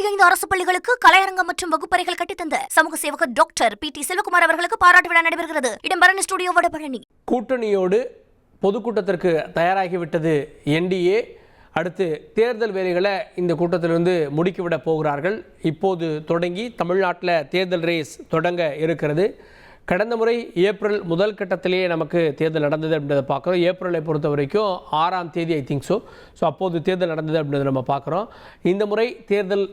25 அரசு பள்ளிகளுக்கு கலையரங்கம் மற்றும் வகுப்பறைகள் கட்டித்தந்த சமூக சேவகர் டாக்டர் PT செல்வகுமார் அவர்களுக்கு பாராட்டு விழா நடைபெறுகிறது. இடம்பெறும் ஸ்டுடியோ வடபழனி. கூட்டணியோடு பொதுக்கூட்டத்திற்கு தயாராகிவிட்டது NDA. அடுத்து தேர்தல் வேலைகளை இந்த கூட்டத்திலிருந்து முடுக்கிவிட போகிறார்கள். இப்போது தொடங்கி தமிழ்நாட்டில் தேர்தல் ரேஸ் தொடங்க இருக்கிறது. கடந்த முறை ஏப்ரல் முதல் கட்டத்திலேயே நமக்கு தேர்தல் நடந்தது அப்படின்றத பார்க்குறோம். ஏப்ரலை பொறுத்த வரைக்கும் 6ஆம் தேதி ஐ திங்க் ஸோ அப்போது தேர்தல் நடந்தது அப்படின்றத நம்ம பார்க்குறோம். இந்த முறை தேர்தல்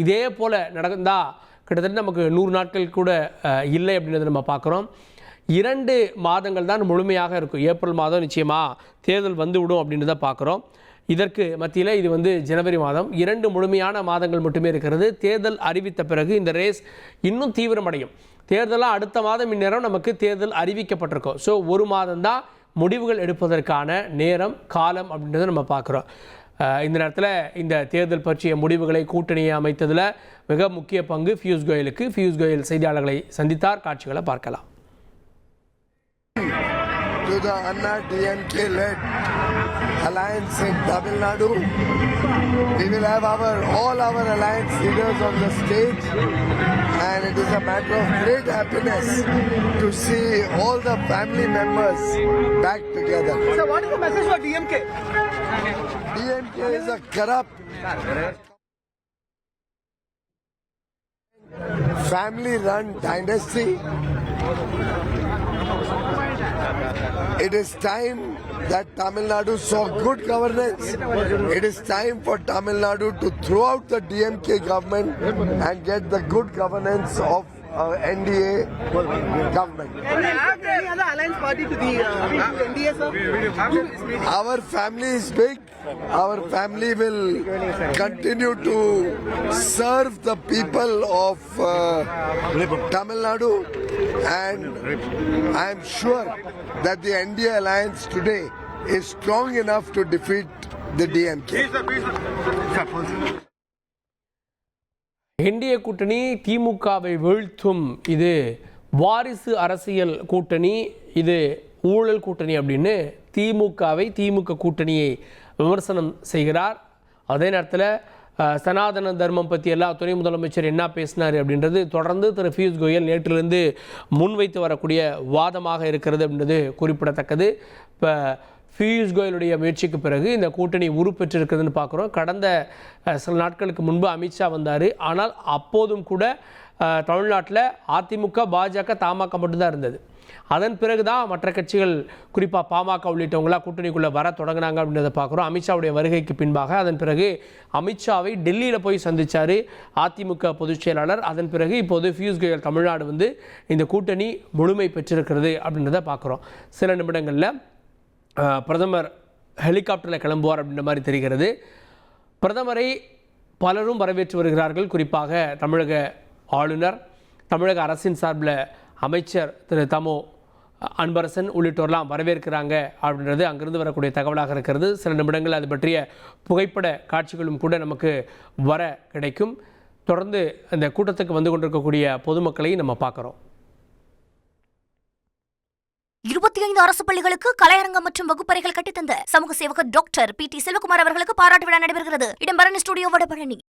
இதே போல் நடந்தால் கிட்டத்தட்ட நமக்கு 100 நாட்கள் கூட இல்லை அப்படின்றத நம்ம பார்க்குறோம். 2 மாதங்கள் தான் முழுமையாக இருக்கும். ஏப்ரல் மாதம் நிச்சயமாக தேர்தல் வந்துவிடும் அப்படின்றத பார்க்குறோம். இதற்கு மத்தியில் இது ஜனவரி மாதம் 2 முழுமையான மாதங்கள் மட்டுமே இருக்கிறது. தேர்தல் அறிவித்த பிறகு இந்த ரேஸ் இன்னும் தீவிரமடையும். தேர்தலாக அடுத்த மாதம் இந்நேரம் நமக்கு தேர்தல் அறிவிக்கப்பட்டிருக்கோம். ஸோ 1 மாதம் தான் முடிவுகள் எடுப்பதற்கான நேரம் காலம் அப்படின்றத நம்ம பார்க்குறோம். இந்த நேரத்தில் இந்த தேர்தல் பற்றிய முடிவுகளை கூட்டணியை அமைத்ததில் மிக முக்கிய பங்கு பியூஷ் கோயலுக்கு. பியூஷ் கோயல் செய்தியாளர்களை சந்தித்தார். காட்சிகளை பார்க்கலாம். To the Anna DMK led alliance in Tamil Nadu, we will have all our alliance leaders on the stage, and it is a matter of great happiness to see all the family members back together. So what is the message for DMK? DMK is a corrupt family run dynasty. It is time that Tamil Nadu saw good governance. It is time for Tamil Nadu to throw out the DMK government and get the good governance of NDA government. Can you add any other alliance party to the NDA, sir? Our family is big. Our family will continue to serve the people of Tamil Nadu, and I am sure that the NDA alliance today is strong enough to defeat the DMK. NDA கூட்டணி திமுகவை வீழ்த்தும், இது வாரிசு அரசியல் கூட்டணி, இது ஊழல் கூட்டணி அப்படின்னு திமுக கூட்டணியை விமர்சனம் செய்கிறார். அதே நேரத்தில் சனாதன தர்மம் பற்றி எல்லா துணை முதலமைச்சர் என்ன பேசினார் அப்படின்றது தொடர்ந்து திரு பியூஷ் கோயல் நேற்றிலிருந்து முன்வைத்து வரக்கூடிய வாதமாக இருக்கிறது அப்படின்றது குறிப்பிடத்தக்கது. இப்போ பியூஷ் கோயலுடைய முயற்சிக்கு பிறகு இந்த கூட்டணி உருப்பெற்றிருக்கிறதுன்னு பார்க்குறோம். கடந்த சில நாட்களுக்கு முன்பு அமித்ஷா வந்தார். ஆனால் அப்போதும் கூட தமிழ்நாட்டில் அதிமுக, பாஜக, தமாக மட்டும்தான் இருந்தது. அதன் பிறகு தான் மற்ற கட்சிகள், குறிப்பாக பாமக உள்ளிட்டவங்களாம் கூட்டணிக்குள்ளே வர தொடங்கினாங்க அப்படின்றத பார்க்குறோம். அமித்ஷாவுடைய வருகைக்கு பின்பாக அதன் பிறகு அமித்ஷாவை டெல்லியில் போய் சந்தித்தார் அதிமுக பொதுச் செயலாளர். அதன் பிறகு இப்போது பியூஷ் கோயல் தமிழ்நாடு இந்த கூட்டணி முழுமை பெற்றிருக்கிறது அப்படின்றத பார்க்குறோம். சில நிமிடங்களில் பிரதமர் ஹெலிகாப்டரில் கிளம்புவார் அப்படின்ற மாதிரி தெரிகிறது. பிரதமரை பலரும் வரவேற்று வருகிறார்கள். குறிப்பாக தமிழக ஆளுநர், தமிழக அரசின் சார்பில் அமைச்சர் திரு தமோ அன்பரசன் உள்ளிட்டோர்லாம் வரவேற்கிறாங்க அப்படின்றது அங்கிருந்து வரக்கூடிய தகவலாக இருக்கிறது. சில நிமிடங்கள் அது பற்றிய புகைப்பட காட்சிகளும் கூட நமக்கு வர கிடைக்கும். தொடர்ந்து அந்த கூட்டத்துக்கு வந்து கொண்டிருக்கக்கூடிய பொதுமக்களையும் நம்ம பார்க்குறோம். 25 அரசு பள்ளிகளுக்கு கலையரங்கம் மற்றும் வகுப்பறைகள் கட்டித்தந்த சமூக சேவகர் டாக்டர் PT செல்வகுமார் அவர்களுக்கு பாராட்டு விழா நடைபெறுகிறது. இடம்பெறும் ஸ்டுடியோ வடபழனி.